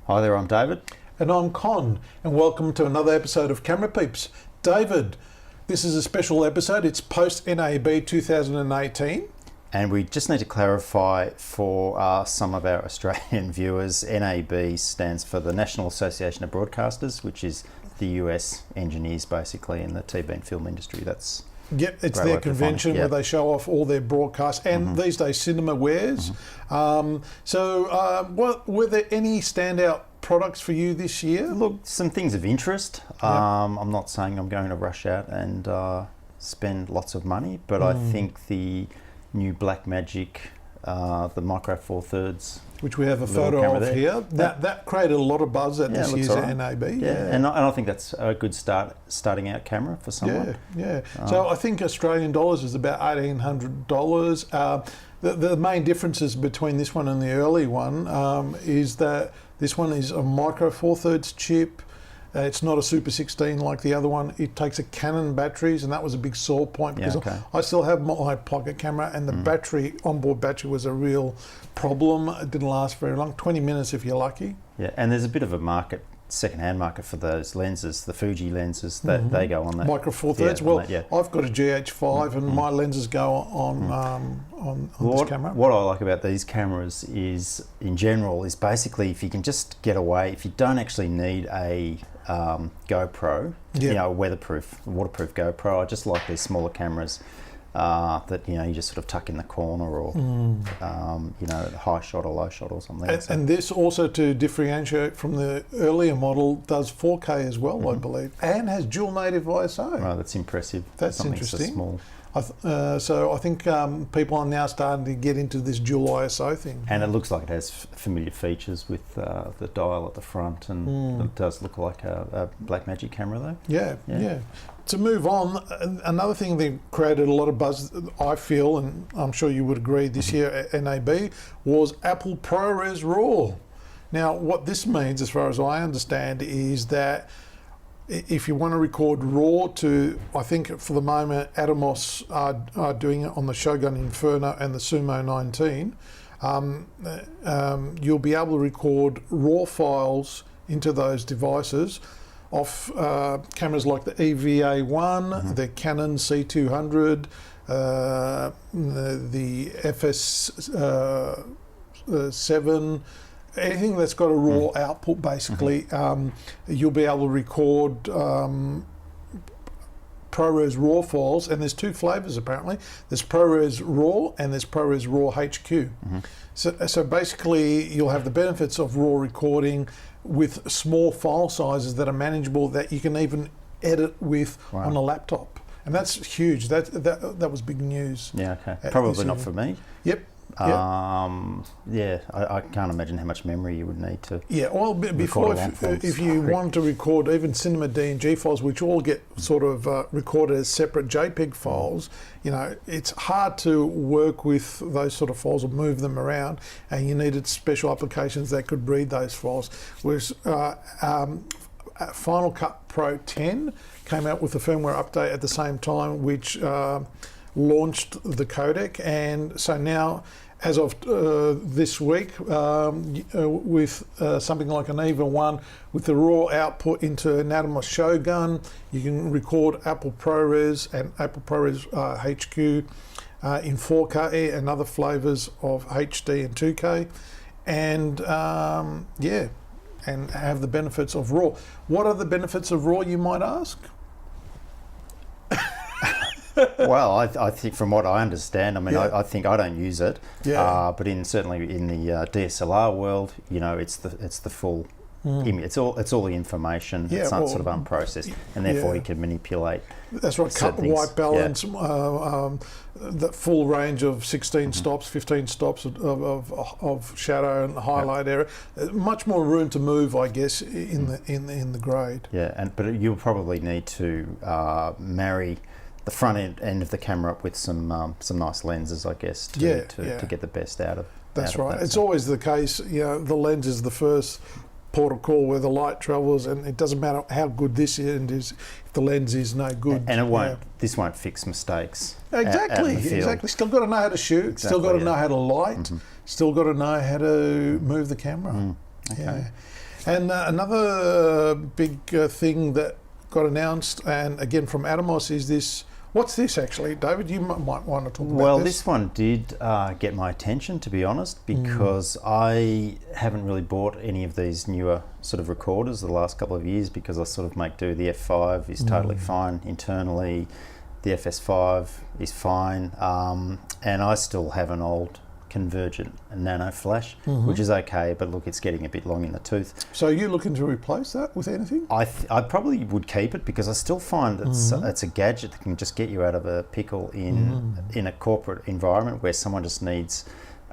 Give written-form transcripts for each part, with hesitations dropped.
Hi there, I'm David. And I'm Con, and welcome to another episode of Camera Peeps. David, this is a special episode. It's post-NAB 2018. And we just need to clarify for some of our Australian viewers, NAB stands for the National Association of Broadcasters, which is the US engineers basically in the TV and film industry. That's Yep, it's their convention where they show off all their broadcasts, and these days cinema wares. Were there any standout products for you this year? Look, some things of interest. I'm not saying I'm going to rush out and spend lots of money, but I think the new Blackmagic, the Micro Four Thirds, which we have a photo of here, that created a lot of buzz at this year's NAB. And I think that's a good starting out camera for someone. So I think Australian dollars is about $1,800. The main differences between this one and the early one is that this one is a Micro Four Thirds chip. It's not a Super 16 like the other one. It takes a Canon batteries, and that was a big sore point because I still have my pocket camera, and the battery, onboard battery, was a real problem. It didn't last very long, 20 minutes if you're lucky. Yeah, and there's a bit of a market, second-hand market for those lenses, the Fuji lenses, that they go on that. Micro Four Thirds. I've got a GH5 and my lenses go on this camera. What I like about these cameras is, in general, is basically if you can just get away, if you don't actually need a GoPro, waterproof GoPro. I just like these smaller cameras that you just sort of tuck in the corner, or high shot or low shot or something. And this also, to differentiate from the earlier model, does 4K as well, I believe, and has dual native ISO. Right, that's impressive. That's something interesting. So small. So I think people are now starting to get into this dual ISO thing. And it looks like it has familiar features with the dial at the front, and it does look like a Blackmagic camera though. Yeah. To move on, another thing that created a lot of buzz, I feel, and I'm sure you would agree this year at NAB, was Apple ProRes RAW. Now, what this means, as far as I understand, is that if you want to record RAW to, I think for the moment, Atomos are doing it on the Shogun Inferno and the Sumo 19, you'll be able to record RAW files into those devices off cameras like the EVA1, the Canon C200, the FS7, anything that's got a raw output, basically. You'll be able to record ProRes RAW files, and there's two flavors apparently. There's ProRes RAW and there's ProRes RAW HQ. So basically you'll have the benefits of RAW recording with small file sizes that are manageable, that you can even edit with on a laptop. And that's huge. That was big news. Yeah, okay. Probably not for me. Yep. I can't imagine how much memory you would need to. Yeah, well, before, if you want to record even cinema DNG files, which all get sort of recorded as separate JPEG files, it's hard to work with those sort of files or move them around, and you needed special applications that could read those files. Whereas Final Cut Pro 10 came out with a firmware update at the same time, which launched the codec, and so now, as of this week, with something like an EVA 1 with the raw output into an Atomos Shogun, you can record Apple ProRes and Apple ProRes HQ in 4K and other flavors of HD and 2K, and and have the benefits of RAW. What are the benefits of RAW, you might ask? Well, I think from what I understand, I think I don't use it, but certainly in the DSLR world, it's the full image. It's all the information. It's not sort of unprocessed, and therefore you can manipulate. That's right. Cut, white balance, the full range of 16 stops, 15 stops of shadow and highlight area. Much more room to move, I guess, in the grade. Yeah, but you'll probably need to marry the front end of the camera up with some nice lenses, I guess, to get the best out of. That's right. It's always the case. The lens is the first port of call where the light travels, and it doesn't matter how good this end is if the lens is no good. And it won't. This won't fix mistakes. Exactly. Still got to know how to shoot. Exactly, still got to know how to light. Mm-hmm. Still got to know how to move the camera. Okay. Yeah. And another big thing that got announced, and again from Atomos, is this. What's this actually, David? You might want to talk about Well, this. this one did get my attention, to be honest, because I haven't really bought any of these newer sort of recorders the last couple of years, because I sort of make do. The F5 is totally fine internally. The FS5 is fine. And I still have an old Convergent nano flash, which is okay, but look, it's getting a bit long in the tooth. So are you looking to replace that with anything? I probably would keep it, because I still find it's a gadget that can just get you out of a pickle in a corporate environment where someone just needs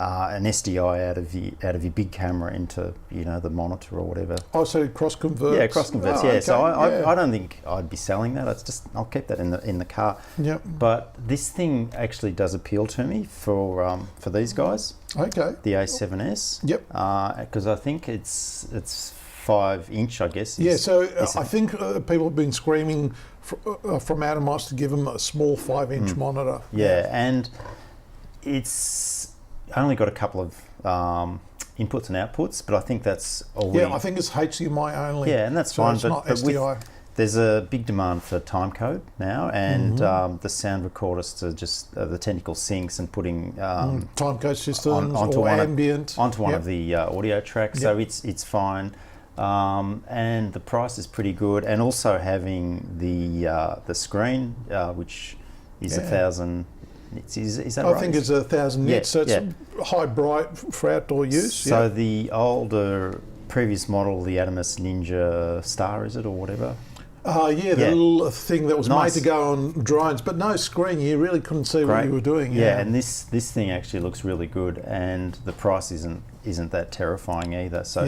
an SDI out of your big camera into the monitor or whatever. Oh, so cross converts. Yeah, cross converts. Okay. So I don't think I'd be selling that. I'll keep that in the car. Yep. But this thing actually does appeal to me for these guys. Okay. The A7S. Yep. Because I think it's 5-inch, I guess. Yeah. So I think people have been screaming from Atomos to give them a small 5-inch monitor. Yeah, and it's only got a couple of inputs and outputs, but I think that's all. Yeah, I think it's HDMI only. Yeah, and that's so fine. It's not SDI. There's a big demand for timecode now, and the sound recorders are just the technical syncs and putting timecode systems onto ambient onto one of the audio tracks. So it's fine, and the price is pretty good. And also having the screen, which is 1,000. Is that right? I think it's 1,000 nits, so it's high bright for outdoor use. So the older previous model, the Atomos Ninja Star, is it, or whatever? The little thing that was made to go on drones, but no screen. You really couldn't see what you were doing. Yeah, and this thing actually looks really good, and the price isn't that terrifying either. So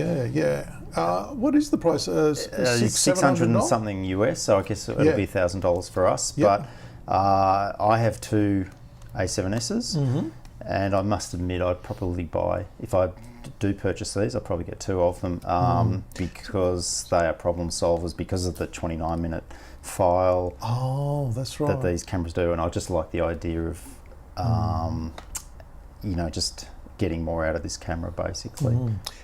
what is the price? $600 and something US. So I guess it'll be $1,000 for us. But I have two A7Ss, and I must admit I'd probably buy, if I do purchase these, I'll probably get two of them, because they are problem solvers because of the 29-minute file. Oh, that's right. That these cameras do, and I just like the idea of, just getting more out of this camera, basically.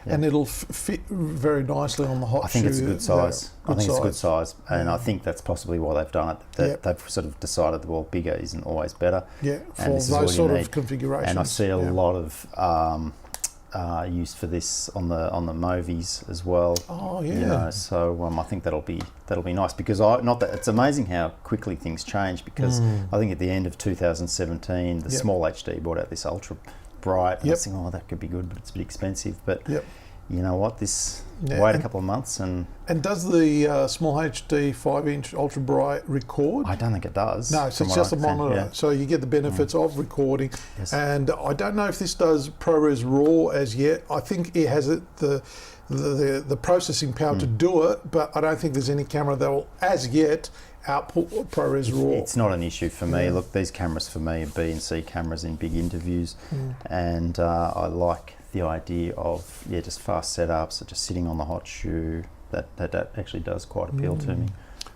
And it'll fit very nicely on the hot shoe. I think it's a good size. It's a good size, and I think that's possibly why they've done it. They've sort of decided that, well, bigger isn't always better. Yeah, for those sort of configurations. And I see a lot of use for this on the Movies as well. Oh yeah. So I think that'll be nice, because it's amazing how quickly things change, because I think at the end of 2017 the small HD brought out this ultra bright, and I was thinking, oh, that could be good, but it's a bit expensive. But you know what, wait a couple of months and does the small HD 5-inch ultra bright record? I don't think it does. No, so it's just a monitor, so you get the benefits of recording. Yes. And I don't know if this does ProRes RAW as yet. I think it has the processing power to do it, but I don't think there's any camera that will as yet output ProRes RAW. It's not an issue for me. Look, these cameras for me are B and C cameras in big interviews, and I like the idea of just fast setups, just sitting on the hot shoe. That actually does quite appeal to me.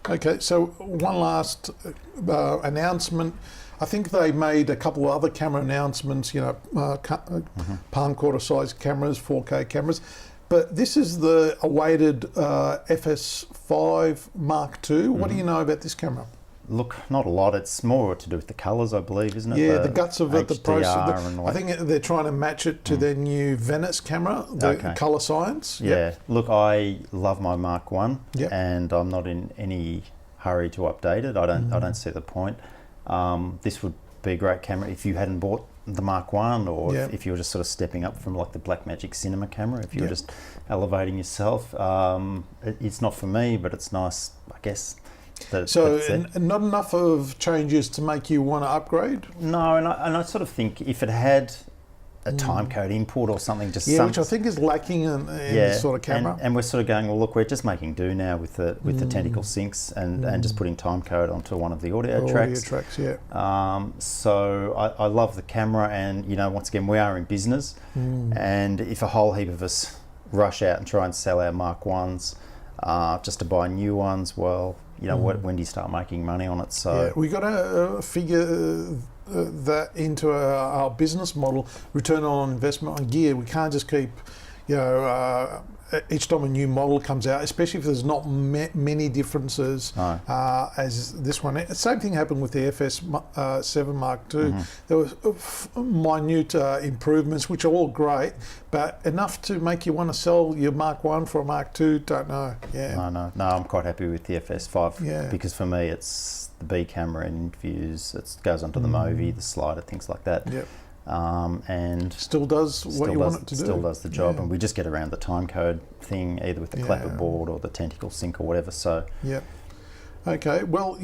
Okay, so one last announcement. I think they made a couple of other camera announcements. Palm quarter size cameras, 4K cameras. But this is the awaited FS5 Mark II. What do you know about this camera? Look, not a lot. It's more to do with the colours, I believe, isn't it? Yeah, the guts of it, the process. I think they're trying to match it to their new Venice camera, the colour science. Yeah. Look, I love my Mark I, and I'm not in any hurry to update it. I don't see the point. This would be a great camera if you hadn't bought the Mark I, or if you were just sort of stepping up from like the Blackmagic Cinema camera, if you were just elevating yourself. It's not for me, but it's nice, I guess. Not enough of changes to make you want to upgrade? No, and I sort of think if it had a time code input or something. Just which I think is lacking in this sort of camera. And we're sort of going, well, look, we're just making do now with the tentacle syncs and just putting time code onto one of the audio tracks. So I love the camera, and once again, we are in business, and if a whole heap of us rush out and try and sell our Mark 1s just to buy new ones, well, when do you start making money on it? So we got to figure that into our business model, return on investment on gear. We can't just keep, each time a new model comes out, especially if there's not many differences as this one. Same thing happened with the FS7 Mark II. There was minute improvements, which are all great, but enough to make you want to sell your Mark 1 for a Mark II, don't know. No, I'm quite happy with the FS5 because for me it's the B camera in interviews. It goes onto the Movi, the slider, things like that. And still does what you want it to do. Still does the job, and we just get around the time code thing, either with the clapperboard or the tentacle sync or whatever. So okay, well,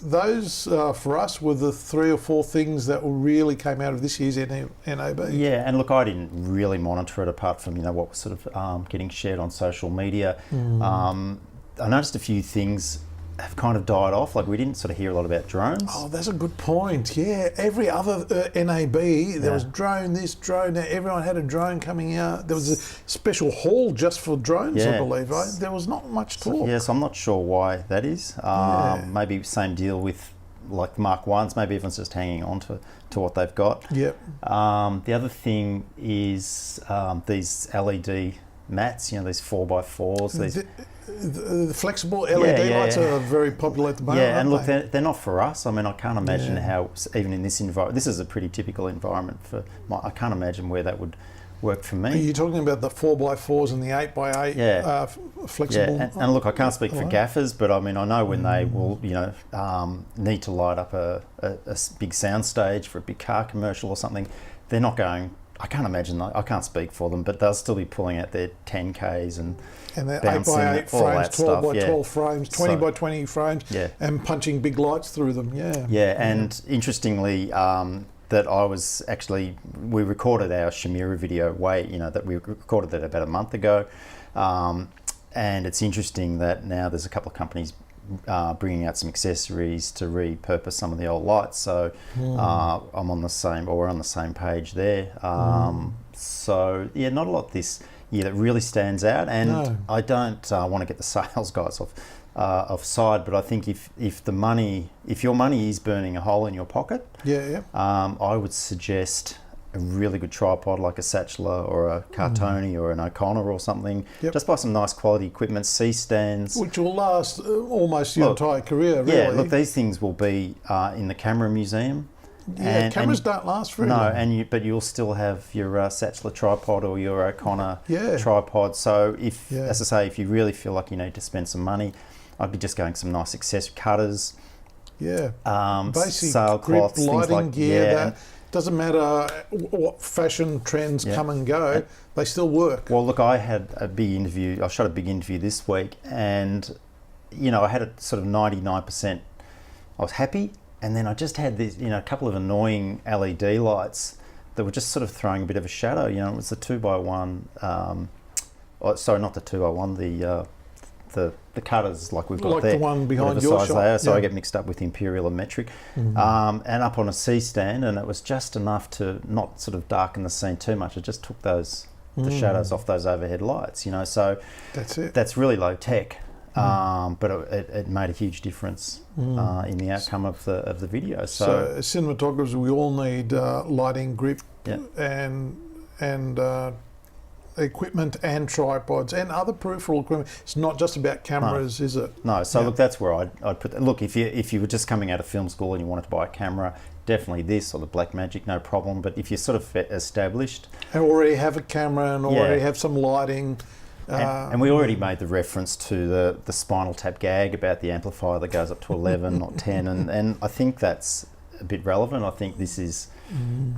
those for us were the 3 or 4 things that really came out of this year's NAB. Yeah, and look, I didn't really monitor it apart from what was sort of getting shared on social media. I noticed a few things have kind of died off. Like, we didn't sort of hear a lot about drones. Oh, that's a good point. Yeah, every other NAB, there was drone this, drone that. Everyone had a drone coming out. There was a special hall just for drones, I believe, right? There was not much talk. Yes, I'm not sure why that is. Maybe same deal with like the Mark 1s. Maybe everyone's just hanging on to what they've got. The other thing is these LED mats, these 4x4s. The flexible LED lights are very popular at the moment. Yeah, and look, they're not for us. I mean, I can't imagine how, even in this environment, this is a pretty typical environment for I can't imagine where that would work for me. Are you talking about the 4x4s and the 8x8 flexible? Yeah, and look, I can't speak for gaffers, but I mean, I know when they will, need to light up a big sound stage for a big car commercial or something, they're not going. I can't imagine. I can't speak for them, but they'll still be pulling out their 10Ks and their 8x8 frames, 12x12 frames, 20x20 frames, and punching big lights through them. And interestingly, that we recorded our Shimura video that we recorded that about a month ago, and it's interesting that now there's a couple of companies bringing out some accessories to repurpose some of the old lights. So I'm on the same, or we're on the same page there. So not a lot this year that really stands out. And I don't want to get the sales guys offside, but I think if your money is burning a hole in your pocket, I would suggest a really good tripod like a Satchler or a Cartoni or an O'Connor or something. Just buy some nice quality equipment, C-stands. Which will last almost your entire career, really. Yeah, look, these things will be in the camera museum. Yeah, cameras don't last very long. But you'll still have your Satchler tripod or your O'Connor tripod. So as I say, if you really feel like you need to spend some money, I'd be just going some nice accessory cutters. Basic sailcloths, grip, lighting like, gear. Doesn't matter what fashion trends come and go, they still work. Well, look, I had a big interview. I shot a big interview this week, and I had a sort of 99%. I was happy, and then I just had this, a couple of annoying LED lights that were just sort of throwing a bit of a shadow. It was the 2x1. Sorry, not the 2x1. The cutters like we've got like there. Like the one behind your shop. They are, so I get mixed up with Imperial and Metric. And up on a C-stand, and it was just enough to not sort of darken the scene too much. It just took the shadows off those overhead lights, So that's it. That's really low tech, but it made a huge difference in the outcome of the video. So as cinematographers, we all need lighting, grip, and equipment and tripods and other peripheral equipment. It's not just about cameras, is it? No. So look, that's where I'd put. Look, if you were just coming out of film school and you wanted to buy a camera, definitely this or the Blackmagic, no problem. But if you're sort of established and already have a camera and already have some lighting. And we already made the reference to the Spinal Tap gag about the amplifier that goes up to 11, not 10, and I think that's a bit relevant. I think this is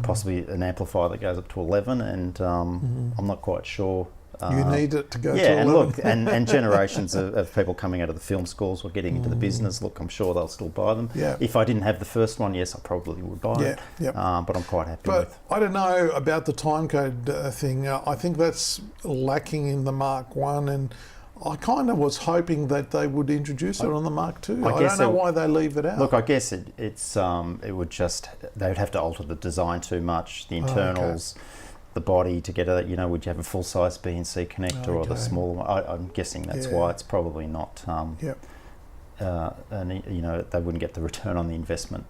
possibly an amplifier that goes up to 11, and I'm not quite sure You need it to go to 11. And look, and generations of people coming out of the film schools or getting into the business, look, I'm sure they'll still buy them. Yeah. If I didn't have the first one, yes, I probably would buy it. Yeah. But I'm quite happy with. But I don't know about the timecode thing. I think that's lacking in the Mark 1, and I kind of was hoping that they would introduce it on the Mark 2. I don't know why they leave it out. Look, I guess it would just, they would have to alter the design too much, the internals, the body to get it. You know, would you have a full-size B&C connector or the smaller one? I'm guessing that's why it's probably not. And you know, they wouldn't get the return on the investment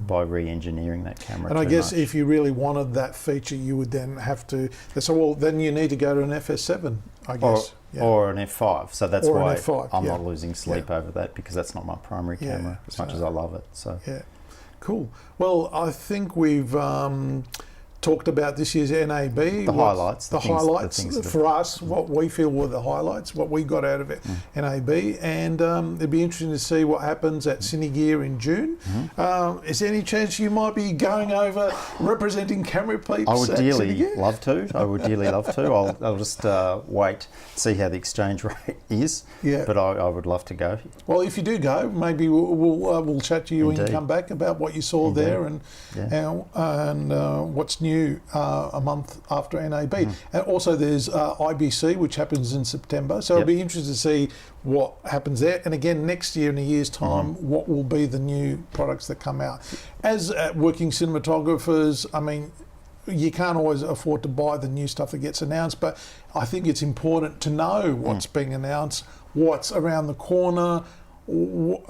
by re-engineering that camera. And I guess if you really wanted that feature, you would then have to. So well, then you need to go to an FS7, I guess. Or an F5, so that's why I'm not losing sleep over that, because that's not my primary camera, as much as I love it. So cool. Well, I think we've talked about this year's NAB. The highlights for us, what we feel were the highlights, what we got out of it, NAB, and it'd be interesting to see what happens at Cinegear in June. Is there any chance you might be going over representing Camera Peeps? I would dearly love to. I'll just wait, see how the exchange rate is. Yeah. But I would love to go. Well, if you do go, maybe we'll chat to you and come back about what you saw there and what's new a month after NAB. And also there's IBC, which happens in September, so it'll be interesting to see what happens there, and again next year in a year's time what will be the new products that come out. As working cinematographers, I mean, you can't always afford to buy the new stuff that gets announced, but I think it's important to know what's being announced, what's around the corner.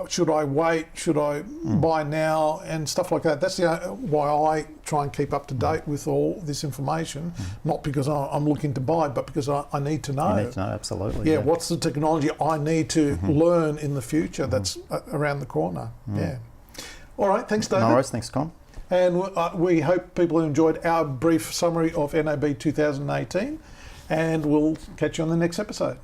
Should I wait? Should I buy now? And stuff like that. That's why I try and keep up to date with all this information, not because I'm looking to buy, but because I need to know. You need to know, absolutely. Yeah, what's the technology I need to learn in the future that's around the corner? Yeah. All right, thanks, David. No worries, thanks, Con. And we hope people enjoyed our brief summary of NAB 2018, and we'll catch you on the next episode.